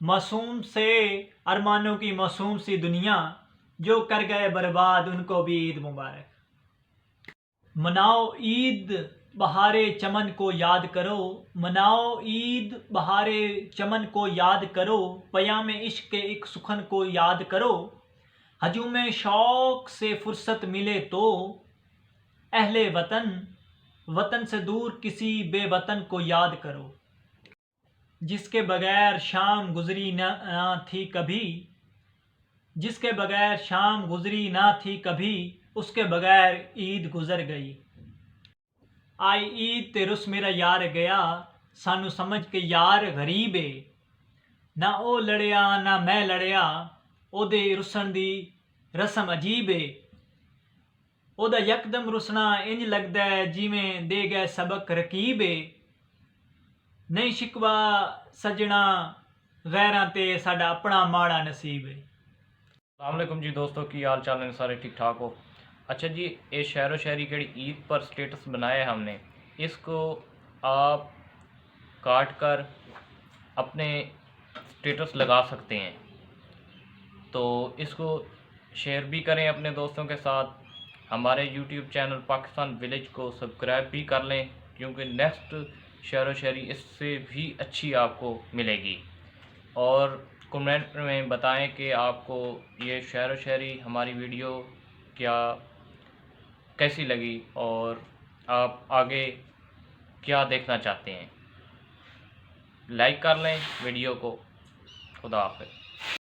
मासूम से अरमानों की मासूम सी दुनिया, जो कर गए बर्बाद उनको भी ईद मुबारक। मनाओ ईद बहारे चमन को याद करो, मनाओ ईद बहारे चमन को याद करो, पयामे इश्क के एक सुखन को याद करो। हजूम शौक से फुर्सत मिले तो अहले वतन, वतन से दूर किसी बेवतन को याद करो। जिसके बगैर शाम गुजरी ना थी कभी, जिसके बगैर शाम गुजरी ना थी कभी, उसके बगैर ईद गुजर गई। आई ईद ते रुस मेरा यार गया, सानू समझ के यार गरीब है। ना ओ लड़िया ना मैं लड़िया, ओदे रुसन दी रस्म अजीब है। ओदा यकदम रुसना इंज लगदा है जिवें दे गए सबक रकीब है। नहीं शिकवा सजना गैरां ते साडा अपना माड़ा नसीब है। अस्सलाम वालेकुम जी दोस्तों, की हाल चाल है? सारे ठीक ठाक हो? अच्छा जी, ये शहर व शहरी के ईद पर स्टेटस बनाया है हमने, इसको आप काट कर अपने स्टेटस लगा सकते हैं। तो इसको शेयर भी करें अपने दोस्तों के साथ। हमारे यूट्यूब चैनल पाकिस्तान विलेज को सब्सक्राइब भी कर लें, क्योंकि नेक्स्ट शहर व शहरी इससे भी अच्छी आपको मिलेगी। और कमेंट में बताएं कि आपको ये शहर व शहरी हमारी वीडियो क्या कैसी लगी और आप आगे क्या देखना चाहते हैं। लाइक कर लें वीडियो को। खुदा हाफिज़।